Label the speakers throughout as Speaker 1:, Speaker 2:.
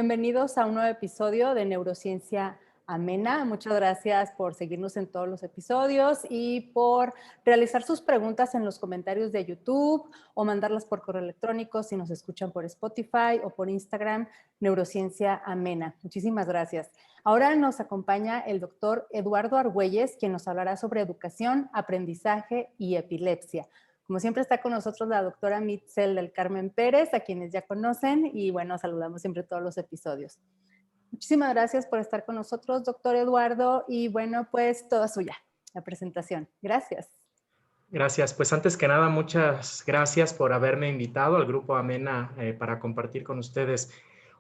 Speaker 1: bienvenidos a un nuevo episodio de Neurociencia Amena. Muchas gracias por seguirnos en todos los episodios y por realizar sus preguntas en los comentarios de YouTube o mandarlas por correo electrónico si nos escuchan por Spotify o por Instagram, Neurociencia Amena. Muchísimas gracias. Ahora nos acompaña el doctor Eduardo Argüelles, quien nos hablará sobre educación, aprendizaje y epilepsia. Como siempre está con nosotros la doctora Mitzel del Carmen Pérez, a quienes ya conocen, y bueno, saludamos siempre todos los episodios. Muchísimas gracias por estar con nosotros, doctor Eduardo, y bueno, pues toda suya, la presentación. Gracias.
Speaker 2: Gracias. Pues antes que nada, muchas gracias por haberme invitado al Grupo Amena para compartir con ustedes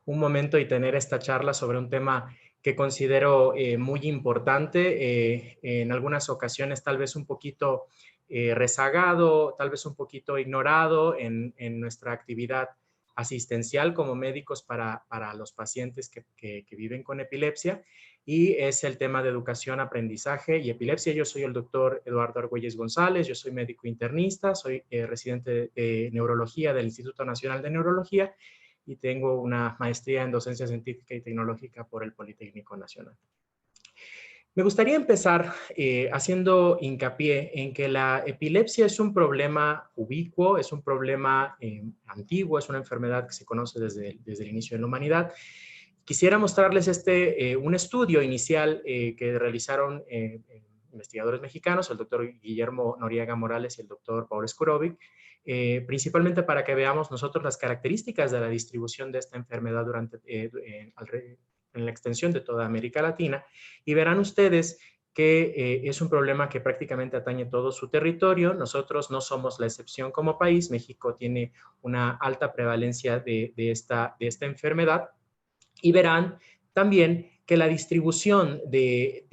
Speaker 2: un momento y tener esta charla sobre un tema que considero muy importante, en algunas ocasiones tal vez un poquito rezagado, tal vez un poquito ignorado en nuestra actividad asistencial como médicos para los pacientes que viven con epilepsia, y es el tema de educación, aprendizaje y epilepsia. Yo soy el doctor Eduardo Argüelles González, yo soy médico internista, soy residente de neurología del Instituto Nacional de Neurología y tengo una maestría en docencia científica y tecnológica por el Politécnico Nacional. Me gustaría empezar haciendo hincapié en que la epilepsia es un problema ubicuo, es un problema antiguo, es una enfermedad que se conoce desde el inicio de la humanidad. Quisiera mostrarles un estudio inicial que realizaron investigadores mexicanos, el doctor Guillermo Noriega Morales y el doctor Paul Skurovic, principalmente para que veamos nosotros las características de la distribución de esta enfermedad en la extensión de toda América Latina, y verán ustedes que es un problema que prácticamente atañe todo su territorio. Nosotros no somos la excepción como país. México tiene una alta prevalencia de esta enfermedad, y verán también que la distribución de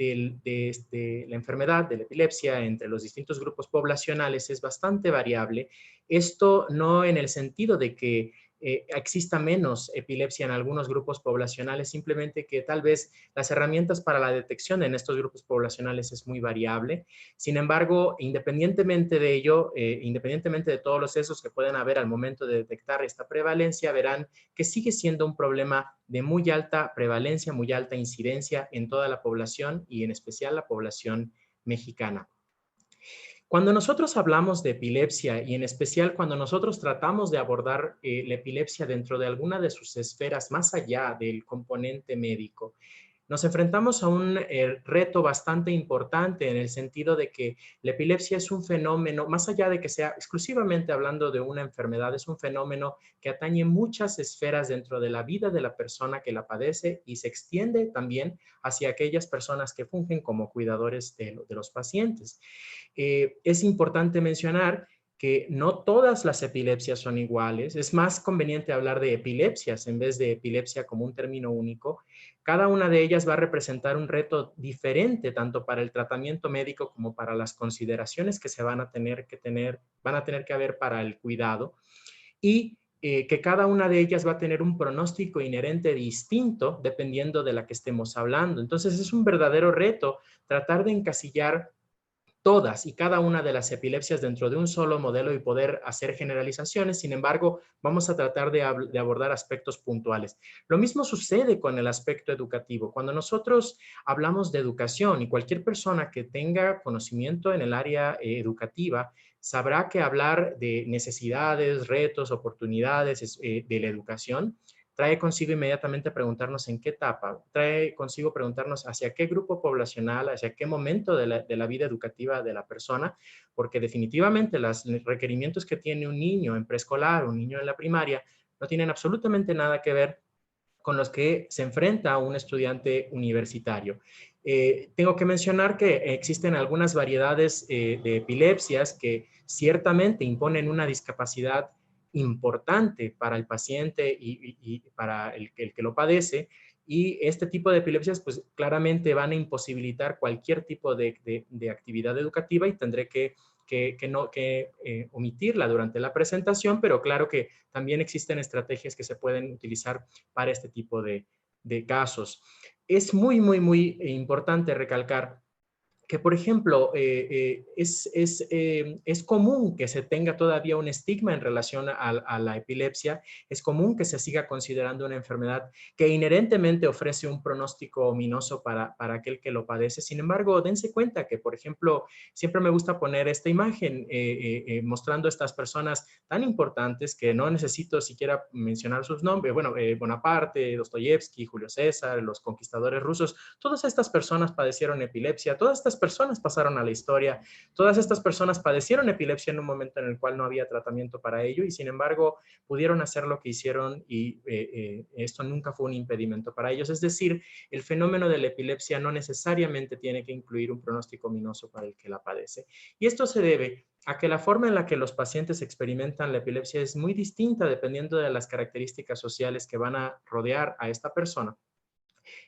Speaker 2: la enfermedad, de la epilepsia, entre los distintos grupos poblacionales es bastante variable. Esto no en el sentido de que exista menos epilepsia en algunos grupos poblacionales, simplemente que tal vez las herramientas para la detección en estos grupos poblacionales es muy variable. Sin embargo, independientemente de ello, independientemente de todos los sesgos que pueden haber al momento de detectar esta prevalencia, verán que sigue siendo un problema de muy alta prevalencia, muy alta incidencia en toda la población y en especial la población mexicana. Cuando nosotros hablamos de epilepsia y en especial cuando nosotros tratamos de abordar la epilepsia dentro de alguna de sus esferas más allá del componente médico, nos enfrentamos a un reto bastante importante en el sentido de que la epilepsia es un fenómeno, más allá de que sea exclusivamente hablando de una enfermedad, es un fenómeno que atañe muchas esferas dentro de la vida de la persona que la padece y se extiende también hacia aquellas personas que fungen como cuidadores de los pacientes. Es importante mencionar que no todas las epilepsias son iguales. Es más conveniente hablar de epilepsias en vez de epilepsia como un término único. Cada una de ellas va a representar un reto diferente, tanto para el tratamiento médico como para las consideraciones que se van a tener que haber para el cuidado, y que cada una de ellas va a tener un pronóstico inherente distinto dependiendo de la que estemos hablando. Entonces es un verdadero reto tratar de encasillar todas y cada una de las epilepsias dentro de un solo modelo y poder hacer generalizaciones. Sin embargo, vamos a tratar de abordar aspectos puntuales. Lo mismo sucede con el aspecto educativo. Cuando nosotros hablamos de educación, y cualquier persona que tenga conocimiento en el área educativa sabrá que hablar de necesidades, retos, oportunidades de la educación trae consigo inmediatamente preguntarnos en qué etapa, trae consigo preguntarnos hacia qué grupo poblacional, hacia qué momento de la vida educativa de la persona, porque definitivamente los requerimientos que tiene un niño en preescolar, un niño en la primaria, no tienen absolutamente nada que ver con los que se enfrenta un estudiante universitario. Tengo que mencionar que existen algunas variedades de epilepsias que ciertamente imponen una discapacidad importante para el paciente y para el que lo padece, y este tipo de epilepsias pues claramente van a imposibilitar cualquier tipo de actividad educativa, y tendré que omitirla durante la presentación, pero claro que también existen estrategias que se pueden utilizar para este tipo de casos. Es muy importante recalcar que, por ejemplo, es común que se tenga todavía un estigma en relación a la epilepsia, es común que se siga considerando una enfermedad que inherentemente ofrece un pronóstico ominoso para aquel que lo padece. Sin embargo, dense cuenta que, por ejemplo, siempre me gusta poner esta imagen mostrando a estas personas tan importantes que no necesito siquiera mencionar sus nombres, bueno, Bonaparte, Dostoyevsky, Julio César, los conquistadores rusos, todas estas personas padecieron epilepsia, todas estas personas pasaron a la historia, todas estas personas padecieron epilepsia en un momento en el cual no había tratamiento para ello y sin embargo pudieron hacer lo que hicieron y esto nunca fue un impedimento para ellos. Es decir, el fenómeno de la epilepsia no necesariamente tiene que incluir un pronóstico ominoso para el que la padece. Y esto se debe a que la forma en la que los pacientes experimentan la epilepsia es muy distinta dependiendo de las características sociales que van a rodear a esta persona.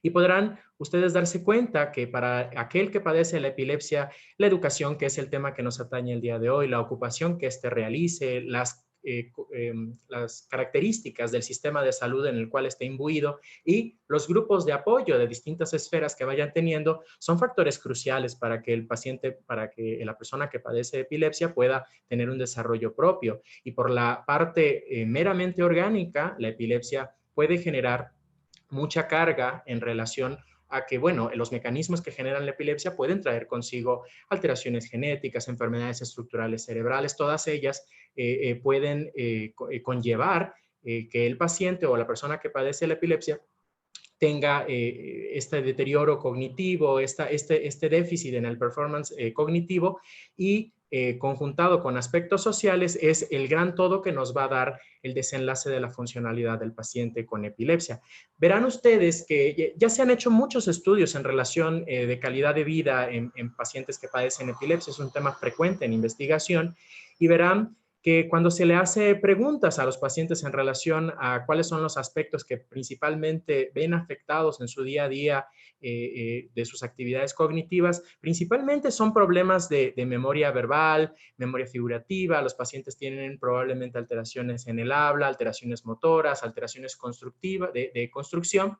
Speaker 2: Y podrán ustedes darse cuenta que para aquel que padece la epilepsia, la educación, que es el tema que nos atañe el día de hoy, la ocupación que éste realice, las características del sistema de salud en el cual esté imbuido y los grupos de apoyo de distintas esferas que vayan teniendo son factores cruciales para que el paciente, para que la persona que padece epilepsia pueda tener un desarrollo propio. Y por la parte meramente orgánica, la epilepsia puede generar mucha carga en relación a que, bueno, los mecanismos que generan la epilepsia pueden traer consigo alteraciones genéticas, enfermedades estructurales cerebrales, todas ellas pueden conllevar que el paciente o la persona que padece la epilepsia tenga este deterioro cognitivo, este déficit en el performance cognitivo y conjuntado con aspectos sociales es el gran todo que nos va a dar el desenlace de la funcionalidad del paciente con epilepsia. Verán ustedes que ya se han hecho muchos estudios en relación de calidad de vida en pacientes que padecen epilepsia, es un tema frecuente en investigación y verán que cuando se le hace preguntas a los pacientes en relación a cuáles son los aspectos que principalmente ven afectados en su día a día de sus actividades cognitivas, principalmente son problemas de memoria verbal, memoria figurativa, los pacientes tienen probablemente alteraciones en el habla, alteraciones motoras, alteraciones constructivas, de construcción.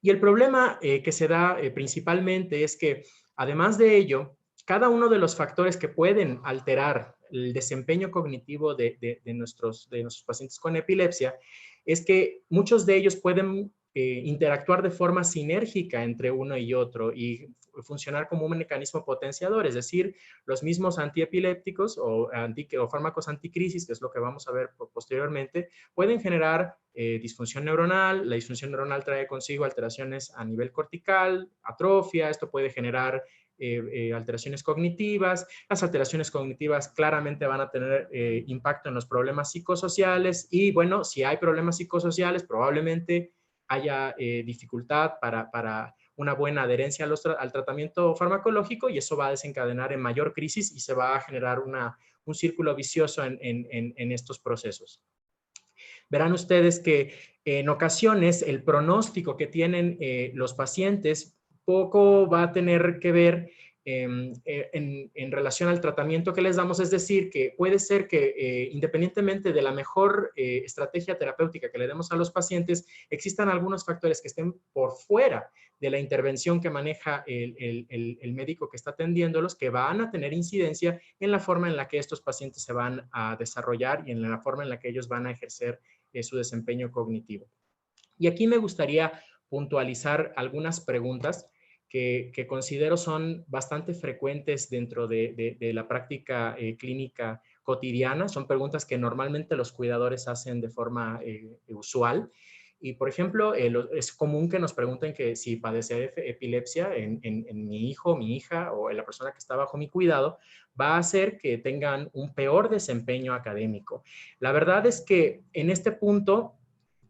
Speaker 2: Y el problema que se da principalmente es que, además de ello, cada uno de los factores que pueden alterar el desempeño cognitivo de nuestros pacientes con epilepsia es que muchos de ellos pueden interactuar de forma sinérgica entre uno y otro y funcionar como un mecanismo potenciador, es decir, los mismos antiepilépticos o fármacos anticrisis, que es lo que vamos a ver posteriormente, pueden generar disfunción neuronal. La disfunción neuronal trae consigo alteraciones a nivel cortical, atrofia, esto puede generar alteraciones cognitivas. Las alteraciones cognitivas claramente van a tener impacto en los problemas psicosociales y bueno, si hay problemas psicosociales, probablemente haya dificultad para una buena adherencia al tratamiento farmacológico y eso va a desencadenar en mayor crisis y se va a generar un círculo vicioso en estos procesos. Verán ustedes que en ocasiones el pronóstico que tienen los pacientes poco va a tener que ver en relación al tratamiento que les damos, es decir, que puede ser que independientemente de la mejor estrategia terapéutica que le demos a los pacientes, existan algunos factores que estén por fuera de la intervención que maneja el médico que está atendiéndolos, que van a tener incidencia en la forma en la que estos pacientes se van a desarrollar y en la forma en la que ellos van a ejercer su desempeño cognitivo. Y aquí me gustaría puntualizar algunas preguntas que considero son bastante frecuentes dentro de la práctica clínica cotidiana. Son preguntas que normalmente los cuidadores hacen de forma usual. Y, por ejemplo, es común que nos pregunten que si padece epilepsia en mi hijo, mi hija o en la persona que está bajo mi cuidado, va a hacer que tengan un peor desempeño académico. La verdad es que en este punto,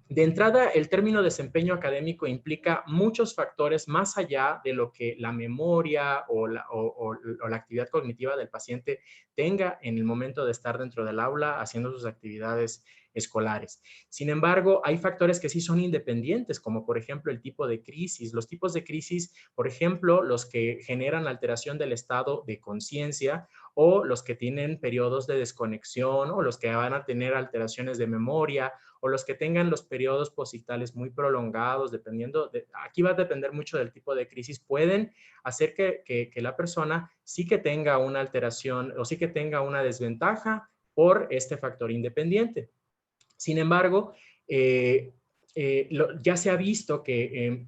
Speaker 2: de entrada, el término desempeño académico implica muchos factores más allá de lo que la memoria o la actividad cognitiva del paciente tenga en el momento de estar dentro del aula haciendo sus actividades escolares. Sin embargo, hay factores que sí son independientes, como por ejemplo el tipo de crisis. Los tipos de crisis, por ejemplo, los que generan alteración del estado de conciencia o los que tienen periodos de desconexión o los que van a tener alteraciones de memoria o los que tengan los periodos postictales muy prolongados, aquí va a depender mucho del tipo de crisis, pueden hacer que la persona sí que tenga una alteración o sí que tenga una desventaja por este factor independiente. Sin embargo, ya se ha visto que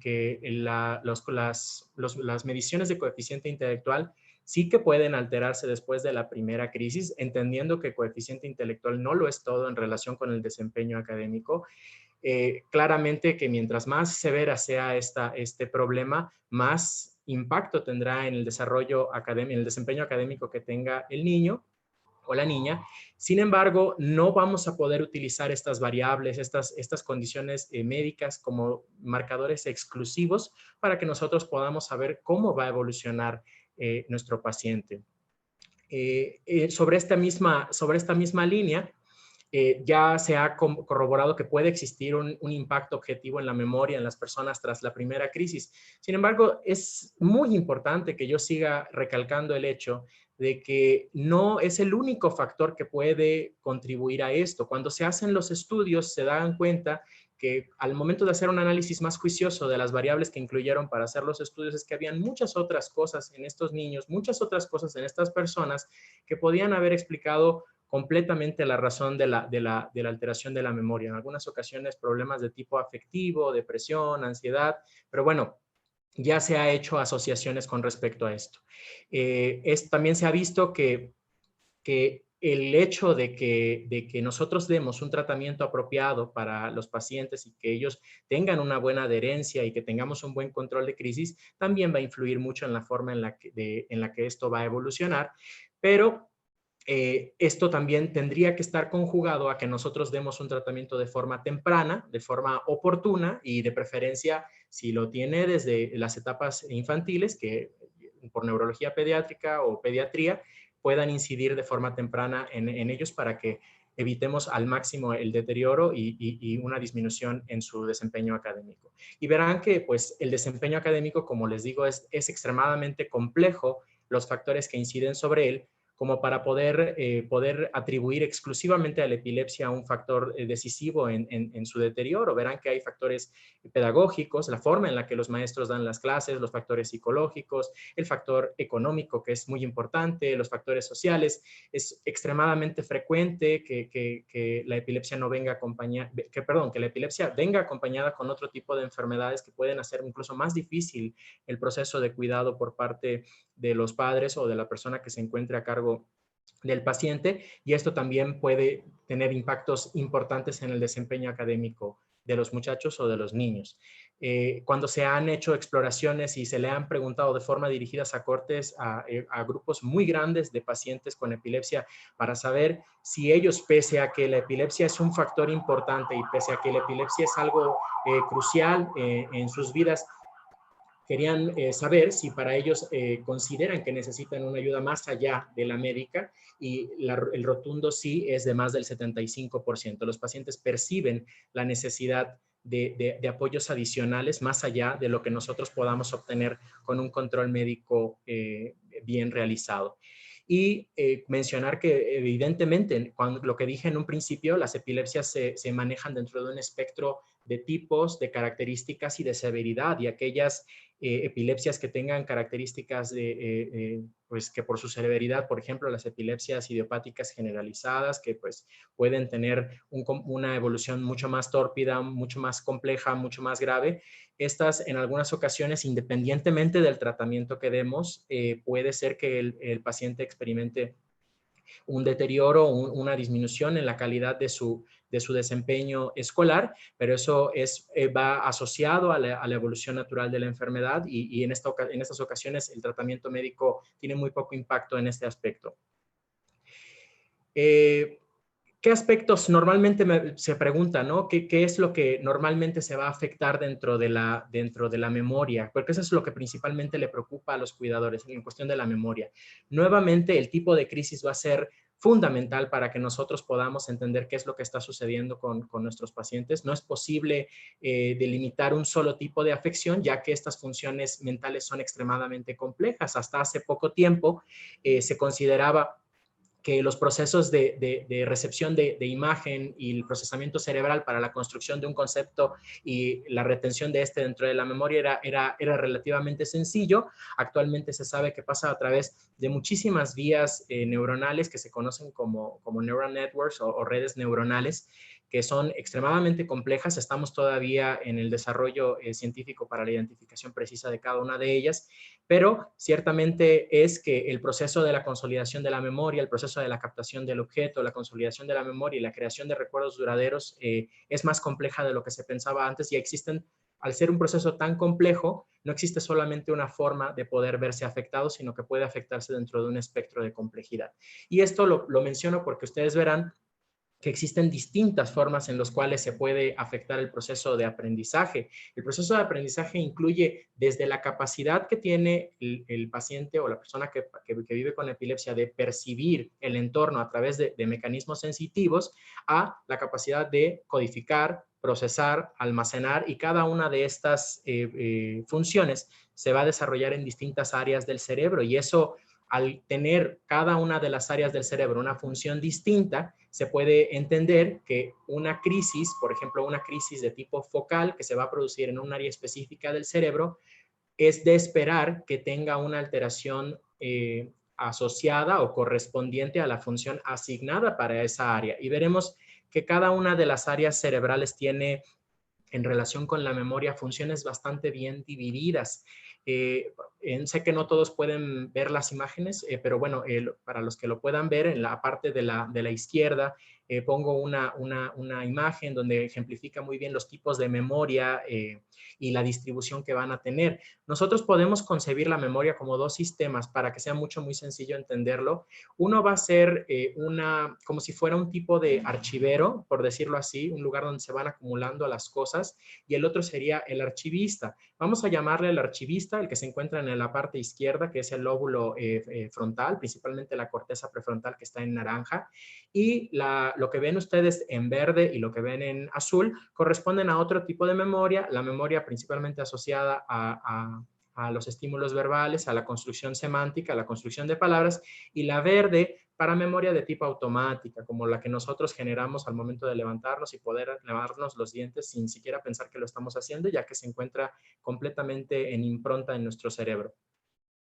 Speaker 2: las mediciones de coeficiente intelectual sí que pueden alterarse después de la primera crisis, entendiendo que el coeficiente intelectual no lo es todo en relación con el desempeño académico. Claramente que mientras más severa sea este problema, más impacto tendrá en el desarrollo académico, en el desempeño académico que tenga el niño o la niña. Sin embargo, no vamos a poder utilizar estas variables, estas condiciones médicas como marcadores exclusivos para que nosotros podamos saber cómo va a evolucionar nuestro paciente. Sobre esta misma línea, ya se ha corroborado que puede existir un impacto objetivo en la memoria en las personas tras la primera crisis. Sin embargo, es muy importante que yo siga recalcando el hecho de que no es el único factor que puede contribuir a esto. Cuando se hacen los estudios, se dan cuenta que al momento de hacer un análisis más juicioso de las variables que incluyeron para hacer los estudios, es que habían muchas otras cosas en estos niños, muchas otras cosas en estas personas que podían haber explicado completamente la razón de la alteración de la memoria. En algunas ocasiones problemas de tipo afectivo, depresión, ansiedad, pero bueno, ya se ha hecho asociaciones con respecto a esto. También se ha visto que el hecho de que nosotros demos un tratamiento apropiado para los pacientes y que ellos tengan una buena adherencia y que tengamos un buen control de crisis, también va a influir mucho en la forma en la que esto va a evolucionar, pero esto también tendría que estar conjugado a que nosotros demos un tratamiento de forma temprana, de forma oportuna y de preferencia, si lo tiene desde las etapas infantiles, que por neurología pediátrica o pediatría, puedan incidir de forma temprana en ellos para que evitemos al máximo el deterioro y una disminución en su desempeño académico. Y verán que pues, el desempeño académico, como les digo, es extremadamente complejo, los factores que inciden sobre él, como para poder atribuir exclusivamente a la epilepsia un factor decisivo en su deterioro. Verán que hay factores pedagógicos, la forma en la que los maestros dan las clases, los factores psicológicos, el factor económico, que es muy importante, los factores sociales. Es extremadamente frecuente que la epilepsia no venga acompañada, que la epilepsia venga acompañada con otro tipo de enfermedades que pueden hacer incluso más difícil el proceso de cuidado por parte de los padres o de la persona que se encuentre a cargo del paciente, y esto también puede tener impactos importantes en el desempeño académico de los muchachos o de los niños. Cuando se han hecho exploraciones y se le han preguntado de forma dirigida a cortes a grupos muy grandes de pacientes con epilepsia para saber si ellos, pese a que la epilepsia es un factor importante y pese a que la epilepsia es algo crucial en sus vidas, querían saber si para ellos consideran que necesitan una ayuda más allá de la médica, y el rotundo sí es de más del 75%. Los pacientes perciben la necesidad de apoyos adicionales más allá de lo que nosotros podamos obtener con un control médico bien realizado. Y mencionar que evidentemente, lo que dije en un principio, las epilepsias se manejan dentro de un espectro de tipos, de características y de severidad, y aquellas epilepsias que tengan características pues que por su severidad, por ejemplo, las epilepsias idiopáticas generalizadas, que pues pueden tener una evolución mucho más tórpida, mucho más compleja, mucho más grave. Estas, en algunas ocasiones, independientemente del tratamiento que demos, puede ser que el paciente experimente un deterioro, una disminución en la calidad de su desempeño escolar, pero eso va asociado a la evolución natural de la enfermedad, y en estas ocasiones el tratamiento médico tiene muy poco impacto en este aspecto. ¿Qué aspectos normalmente se pregunta, ¿no? ¿Qué es lo que normalmente se va a afectar dentro de la memoria? Porque eso es lo que principalmente le preocupa a los cuidadores en cuestión de la memoria. Nuevamente, el tipo de crisis va a ser fundamental para que nosotros podamos entender qué es lo que está sucediendo con nuestros pacientes. No es posible delimitar un solo tipo de afección, ya que estas funciones mentales son extremadamente complejas. Hasta hace poco tiempo se consideraba que los procesos de recepción de imagen y el procesamiento cerebral para la construcción de un concepto y la retención de este dentro de la memoria era relativamente sencillo. Actualmente se sabe que pasa a través de muchísimas vías neuronales que se conocen como neural networks o redes neuronales, que son extremadamente complejas. Estamos todavía en el desarrollo científico para la identificación precisa de cada una de ellas, pero ciertamente es que el proceso de la consolidación de la memoria, el proceso de la captación del objeto, la consolidación de la memoria y la creación de recuerdos duraderos es más compleja de lo que se pensaba antes. Ya existen, al ser un proceso tan complejo, no existe solamente una forma de poder verse afectado, sino que puede afectarse dentro de un espectro de complejidad. Y esto lo menciono porque ustedes verán que existen distintas formas en las cuales se puede afectar el proceso de aprendizaje. El proceso de aprendizaje incluye desde la capacidad que tiene el paciente o la persona que vive con epilepsia de percibir el entorno a través de mecanismos sensitivos, a la capacidad de codificar, procesar, almacenar, y cada una de estas funciones se va a desarrollar en distintas áreas del cerebro, y eso, al tener cada una de las áreas del cerebro una función distinta, se puede entender que una crisis, por ejemplo, una crisis de tipo focal que se va a producir en un área específica del cerebro, es de esperar que tenga una alteración asociada o correspondiente a la función asignada para esa área. Y veremos que cada una de las áreas cerebrales tiene, en relación con la memoria, funciones bastante bien divididas. Sé que no todos pueden ver las imágenes, pero bueno, para los que lo puedan ver, en la parte de la izquierda pongo una imagen donde ejemplifica muy bien los tipos de memoria y la distribución que van a tener. Nosotros podemos concebir la memoria como dos sistemas para que sea muy sencillo entenderlo. Uno va a ser como si fuera un tipo de archivero, por decirlo así, un lugar donde se van acumulando las cosas, y el otro sería el archivista. Vamos a llamarle el archivista, el que se encuentra en la parte izquierda, que es el lóbulo frontal, principalmente la corteza prefrontal, que está en naranja, y lo que ven ustedes en verde y lo que ven en azul corresponden a otro tipo de memoria, la memoria principalmente asociada a los estímulos verbales, a la construcción semántica, a la construcción de palabras, y la verde para memoria de tipo automática, como la que nosotros generamos al momento de levantarnos y poder lavarnos los dientes sin siquiera pensar que lo estamos haciendo, ya que se encuentra completamente en impronta en nuestro cerebro.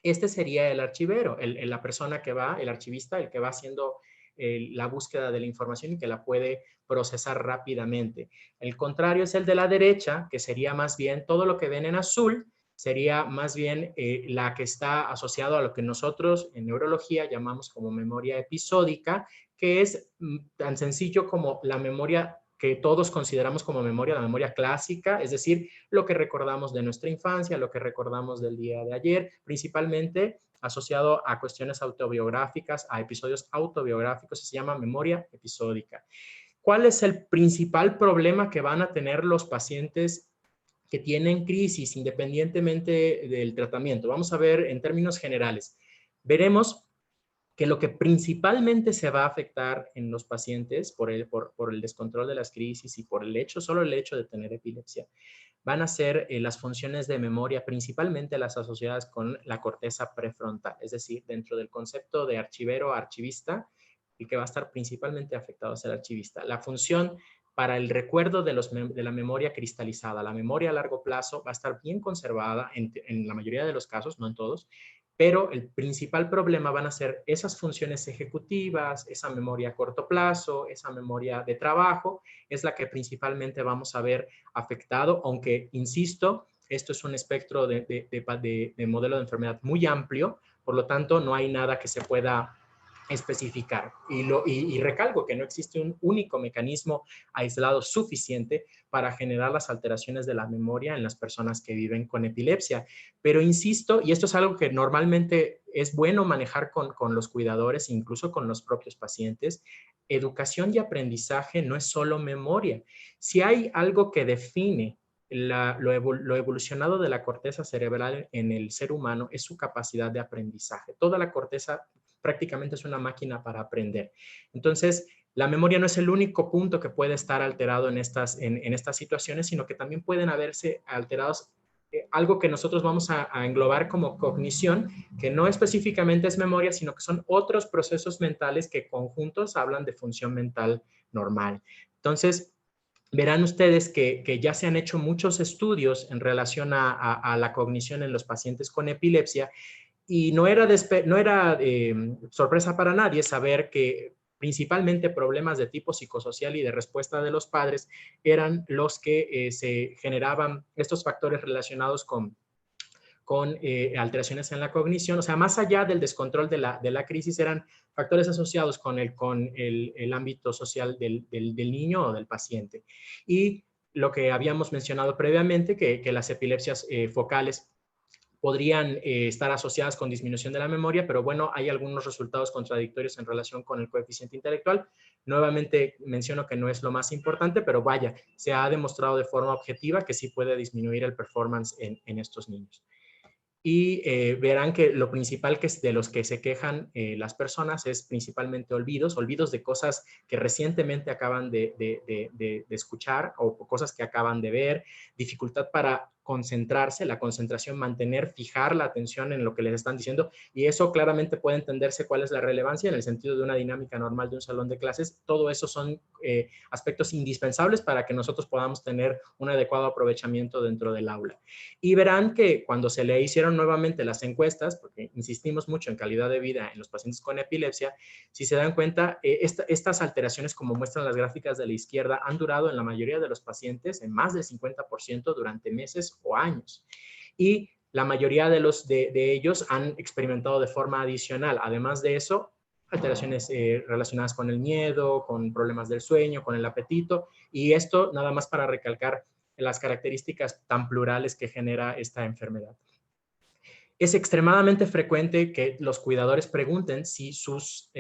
Speaker 2: Este sería el archivero, la persona que va, el archivista, el que va haciendo la búsqueda de la información y que la puede procesar rápidamente. El contrario es el de la derecha, que sería más bien todo lo que ven en azul, sería más bien la que está asociado a lo que nosotros en neurología llamamos como memoria episódica, que es tan sencillo como la memoria que todos consideramos como memoria, la memoria clásica, es decir, lo que recordamos de nuestra infancia, lo que recordamos del día de ayer, principalmente asociado a cuestiones autobiográficas, a episodios autobiográficos, se llama memoria episódica. ¿Cuál es el principal problema que van a tener los pacientes que tienen crisis independientemente del tratamiento? Vamos a ver en términos generales. Veremos que lo que principalmente se va a afectar en los pacientes por el descontrol de las crisis y por solo el hecho de tener epilepsia, van a ser las funciones de memoria, principalmente las asociadas con la corteza prefrontal, es decir, dentro del concepto de archivero o archivista, el que va a estar principalmente afectado es el archivista. La función para el recuerdo de la memoria cristalizada, la memoria a largo plazo, va a estar bien conservada en la mayoría de los casos, no en todos, pero el principal problema van a ser esas funciones ejecutivas, esa memoria a corto plazo, esa memoria de trabajo, es la que principalmente vamos a ver afectado, aunque, insisto, esto es un espectro de modelo de enfermedad muy amplio, por lo tanto, no hay nada que se pueda especificar. Y recalco que no existe un único mecanismo aislado suficiente para generar las alteraciones de la memoria en las personas que viven con epilepsia. Pero insisto, y esto es algo que normalmente es bueno manejar con los cuidadores, incluso con los propios pacientes, educación y aprendizaje no es solo memoria. Si hay algo que define lo evolucionado de la corteza cerebral en el ser humano, es su capacidad de aprendizaje. Toda la corteza prácticamente es una máquina para aprender. Entonces, la memoria no es el único punto que puede estar alterado en estas situaciones, sino que también pueden haberse alterados algo que nosotros vamos a englobar como cognición, que no específicamente es memoria, sino que son otros procesos mentales que conjuntos hablan de función mental normal. Entonces, verán ustedes que ya se han hecho muchos estudios en relación a la cognición en los pacientes con epilepsia, y no era sorpresa para nadie saber que principalmente problemas de tipo psicosocial y de respuesta de los padres eran los que se generaban estos factores relacionados con alteraciones en la cognición. O sea, más allá del descontrol de la crisis, eran factores asociados con el ámbito social del niño o del paciente. Y lo que habíamos mencionado previamente, que las epilepsias focales podrían estar asociadas con disminución de la memoria, pero bueno, hay algunos resultados contradictorios en relación con el coeficiente intelectual. Nuevamente menciono que no es lo más importante, pero vaya, se ha demostrado de forma objetiva que sí puede disminuir el performance en estos niños. Y verán que lo principal que es de los que se quejan las personas es principalmente olvidos de cosas que recientemente acaban de escuchar o cosas que acaban de ver, dificultad para concentrarse, la concentración, mantener, fijar la atención en lo que les están diciendo, y eso claramente puede entenderse cuál es la relevancia en el sentido de una dinámica normal de un salón de clases. Todo eso son aspectos indispensables para que nosotros podamos tener un adecuado aprovechamiento dentro del aula. Y verán que cuando se le hicieron nuevamente las encuestas, porque insistimos mucho en calidad de vida en los pacientes con epilepsia, si se dan cuenta, estas alteraciones, como muestran las gráficas de la izquierda, han durado en la mayoría de los pacientes en más del 50% durante meses o años. Y la mayoría de ellos han experimentado de forma adicional, además de eso, alteraciones relacionadas con el miedo, con problemas del sueño, con el apetito, y esto nada más para recalcar las características tan plurales que genera esta enfermedad. Es extremadamente frecuente que los cuidadores pregunten si sus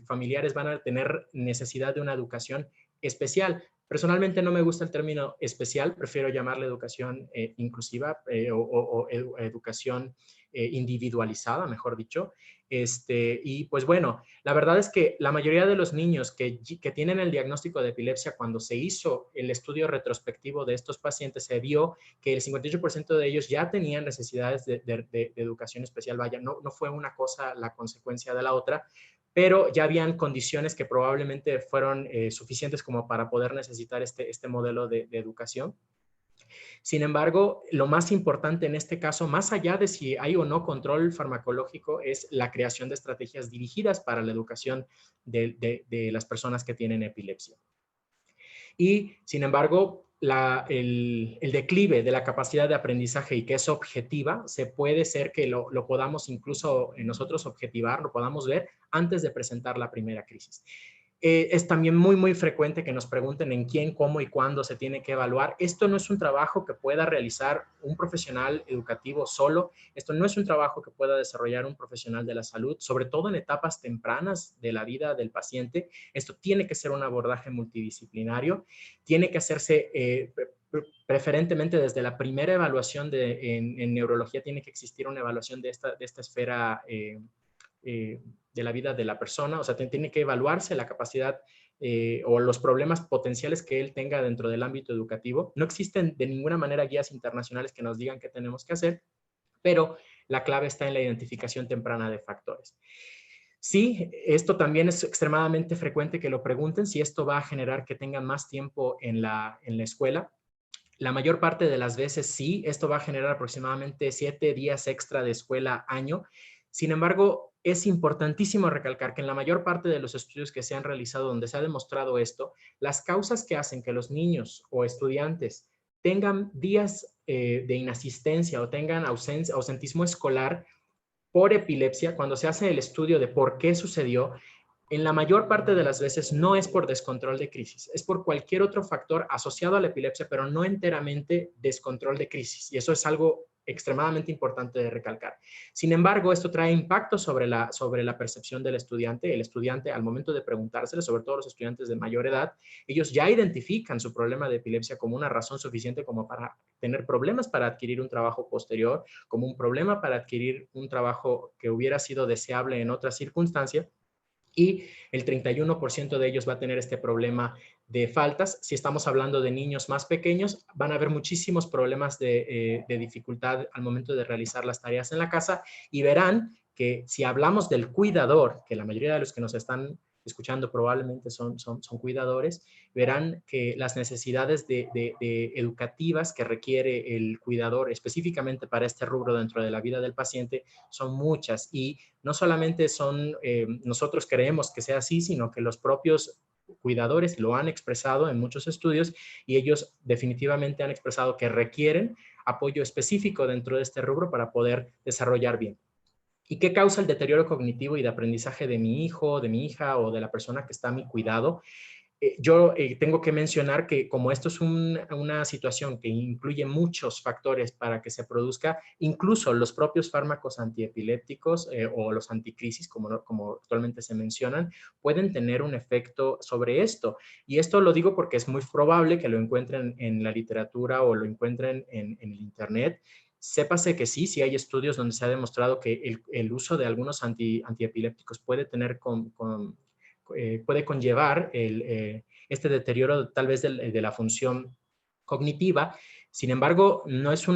Speaker 2: familiares van a tener necesidad de una educación especial. Personalmente no me gusta el término especial, prefiero llamarle educación inclusiva o educación individualizada, mejor dicho. Y pues bueno, la verdad es que la mayoría de los niños que tienen el diagnóstico de epilepsia, cuando se hizo el estudio retrospectivo de estos pacientes, se vio que el 58% de ellos ya tenían necesidades de educación especial. Vaya, no fue una cosa la consecuencia de la otra, pero ya habían condiciones que probablemente fueron suficientes como para poder necesitar este modelo de educación. Sin embargo, lo más importante en este caso, más allá de si hay o no control farmacológico, es la creación de estrategias dirigidas para la educación de las personas que tienen epilepsia. Y, sin embargo, el declive de la capacidad de aprendizaje y que es objetiva, se puede ser que lo podamos incluso nosotros objetivar, lo podamos ver antes de presentar la primera crisis. Es también muy frecuente que nos pregunten en quién, cómo y cuándo se tiene que evaluar. Esto no es un trabajo que pueda realizar un profesional educativo solo. Esto no es un trabajo que pueda desarrollar un profesional de la salud, sobre todo en etapas tempranas de la vida del paciente. Esto tiene que ser un abordaje multidisciplinario. Tiene que hacerse preferentemente desde la primera evaluación en neurología. Tiene que existir una evaluación de esta esfera de la vida de la persona, o sea, tiene que evaluarse la capacidad o los problemas potenciales que él tenga dentro del ámbito educativo. No existen de ninguna manera guías internacionales que nos digan qué tenemos que hacer, pero la clave está en la identificación temprana de factores. Sí, esto también es extremadamente frecuente que lo pregunten, si esto va a generar que tengan más tiempo en la escuela. La mayor parte de las veces sí, esto va a generar aproximadamente 7 días extra de escuela año. Sin embargo, es importantísimo recalcar que en la mayor parte de los estudios que se han realizado donde se ha demostrado esto, las causas que hacen que los niños o estudiantes tengan días de inasistencia o tengan ausentismo escolar por epilepsia, cuando se hace el estudio de por qué sucedió, en la mayor parte de las veces no es por descontrol de crisis, es por cualquier otro factor asociado a la epilepsia, pero no enteramente descontrol de crisis. Y eso es algo extremadamente importante de recalcar. Sin embargo, esto trae impacto sobre la percepción del estudiante. El estudiante, al momento de preguntárselo, sobre todo los estudiantes de mayor edad, ellos ya identifican su problema de epilepsia como una razón suficiente como para tener problemas para adquirir un trabajo posterior, como un problema para adquirir un trabajo que hubiera sido deseable en otra circunstancia. y el 31% de ellos va a tener este problema de faltas. Si estamos hablando de niños más pequeños, van a haber muchísimos problemas de dificultad al momento de realizar las tareas en la casa, y verán que si hablamos del cuidador, que la mayoría de los que nos están escuchando probablemente son cuidadores, verán que las necesidades educativas que requiere el cuidador específicamente para este rubro dentro de la vida del paciente son muchas, y no solamente nosotros creemos que sea así, sino que los propios cuidadores lo han expresado en muchos estudios, y ellos definitivamente han expresado que requieren apoyo específico dentro de este rubro para poder desarrollar bien. ¿Y qué causa el deterioro cognitivo y de aprendizaje de mi hijo, de mi hija o de la persona que está a mi cuidado? Yo tengo que mencionar que como esto es una situación que incluye muchos factores para que se produzca, incluso los propios fármacos antiepilépticos o los anticrisis, como actualmente se mencionan, pueden tener un efecto sobre esto. Y esto lo digo porque es muy probable que lo encuentren en la literatura o lo encuentren en el Internet. Sépase que sí hay estudios donde se ha demostrado que el uso de algunos antiepilépticos puede tener puede conllevar este deterioro tal vez de la función cognitiva. Sin embargo, no es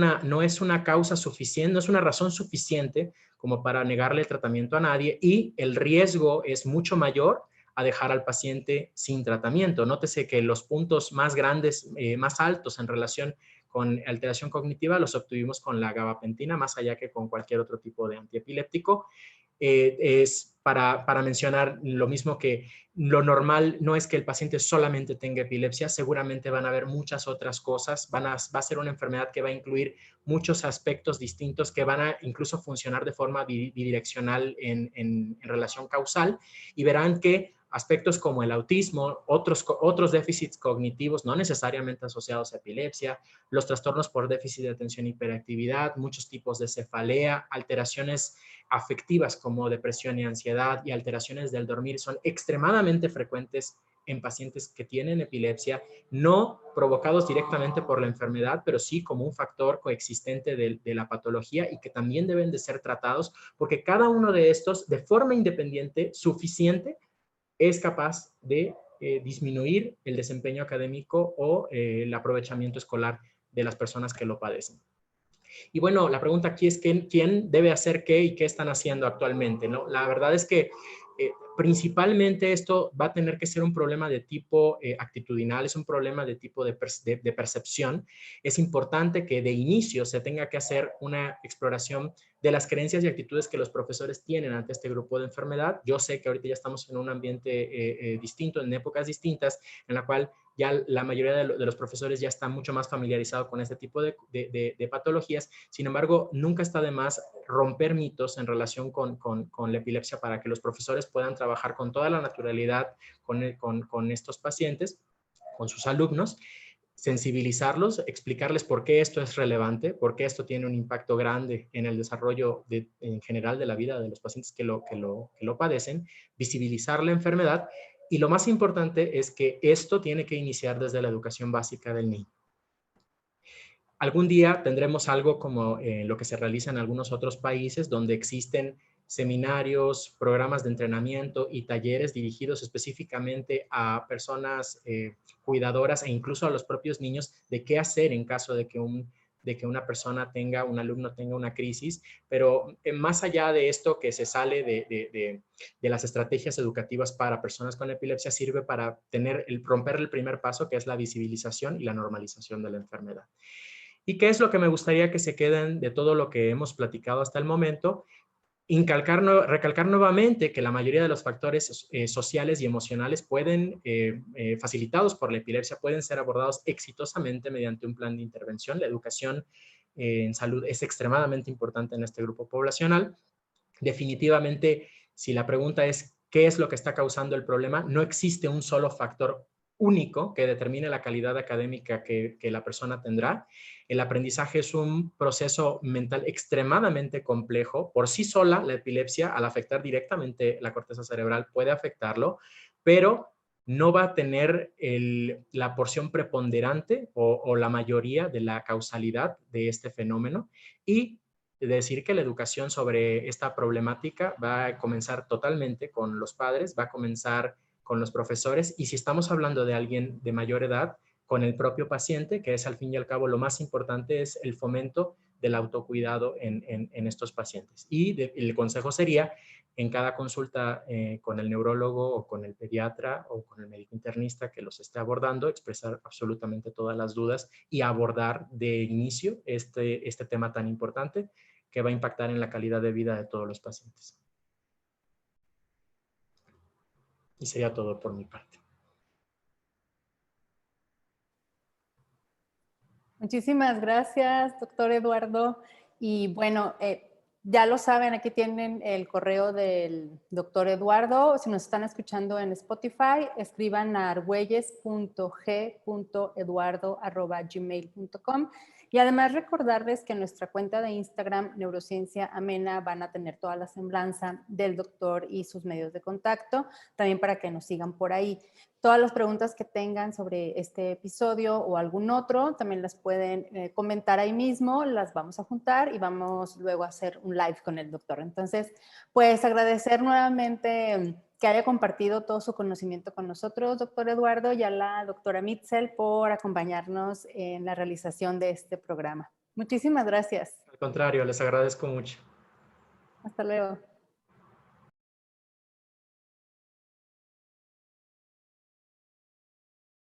Speaker 2: una causa suficiente, no es una razón suficiente como para negarle el tratamiento a nadie, y el riesgo es mucho mayor a dejar al paciente sin tratamiento. Nótese que los puntos más grandes, más altos en relación con alteración cognitiva los obtuvimos con la gabapentina, más allá que con cualquier otro tipo de antiepiléptico. Es para mencionar lo mismo, que lo normal no es que el paciente solamente tenga epilepsia, seguramente van a haber muchas otras cosas, va a ser una enfermedad que va a incluir muchos aspectos distintos que van a incluso funcionar de forma bidireccional en relación causal, y verán que aspectos como el autismo, otros déficits cognitivos no necesariamente asociados a epilepsia, los trastornos por déficit de atención y hiperactividad, muchos tipos de cefalea, alteraciones afectivas como depresión y ansiedad y alteraciones del dormir son extremadamente frecuentes en pacientes que tienen epilepsia, no provocados directamente por la enfermedad, pero sí como un factor coexistente de la patología, y que también deben de ser tratados, porque cada uno de estos, de forma independiente, suficiente, es capaz de disminuir el desempeño académico o el aprovechamiento escolar de las personas que lo padecen. Y bueno, la pregunta aquí es quién debe hacer qué y qué están haciendo actualmente, ¿no? La verdad es que principalmente esto va a tener que ser un problema de tipo actitudinal, es un problema de tipo de percepción. Es importante que de inicio se tenga que hacer una exploración de las creencias y actitudes que los profesores tienen ante este grupo de enfermedad. Yo sé que ahorita ya estamos en un ambiente distinto, en épocas distintas, en la cual ya la mayoría de los profesores ya están mucho más familiarizados con este tipo de patologías. Sin embargo, nunca está de más romper mitos en relación con la epilepsia para que los profesores puedan trabajar con toda la naturalidad con estos pacientes, con sus alumnos, sensibilizarlos, explicarles por qué esto es relevante, por qué esto tiene un impacto grande en el desarrollo en general de la vida de los pacientes que lo padecen, visibilizar la enfermedad, y lo más importante es que esto tiene que iniciar desde la educación básica del niño. Algún día tendremos algo como lo que se realiza en algunos otros países, donde existen seminarios, programas de entrenamiento y talleres dirigidos específicamente a personas cuidadoras e incluso a los propios niños de qué hacer en caso de que una persona un alumno tenga una crisis. Pero más allá de esto que se sale de las estrategias educativas para personas con epilepsia, sirve para romper el primer paso, que es la visibilización y la normalización de la enfermedad. ¿Y qué es lo que me gustaría que se queden de todo lo que hemos platicado hasta el momento? Recalcar nuevamente que la mayoría de los factores sociales y emocionales facilitados por la epilepsia, pueden ser abordados exitosamente mediante un plan de intervención. La educación en salud es extremadamente importante en este grupo poblacional. Definitivamente, si la pregunta es ¿qué es lo que está causando el problema? No existe un solo factor único que determine la calidad académica que la persona tendrá. El aprendizaje es un proceso mental extremadamente complejo. Por sí sola, la epilepsia, al afectar directamente la corteza cerebral, puede afectarlo, pero no va a tener la porción preponderante o la mayoría de la causalidad de este fenómeno. Y decir que la educación sobre esta problemática va a comenzar totalmente con los padres, va a comenzar con los profesores y si estamos hablando de alguien de mayor edad, con el propio paciente, que es al fin y al cabo lo más importante, es el fomento del autocuidado en estos pacientes. Y el consejo sería, en cada consulta con el neurólogo o con el pediatra o con el médico internista que los esté abordando, expresar absolutamente todas las dudas y abordar de inicio este tema tan importante que va a impactar en la calidad de vida de todos los pacientes. Y sería todo por mi parte.
Speaker 1: Muchísimas gracias, doctor Eduardo. Y bueno, ya lo saben, aquí tienen el correo del doctor Eduardo. Si nos están escuchando en Spotify, escriban a arguelles.g.eduardo@gmail.com. Y además recordarles que en nuestra cuenta de Instagram, Neurociencia Amena, van a tener toda la semblanza del doctor y sus medios de contacto, también para que nos sigan por ahí. Todas las preguntas que tengan sobre este episodio o algún otro, también las pueden comentar ahí mismo, las vamos a juntar y vamos luego a hacer un live con el doctor. Entonces, pues agradecer nuevamente que haya compartido todo su conocimiento con nosotros, doctor Eduardo, y a la doctora Mitzel por acompañarnos en la realización de este programa. Muchísimas gracias.
Speaker 2: Al contrario, les agradezco mucho.
Speaker 1: Hasta luego.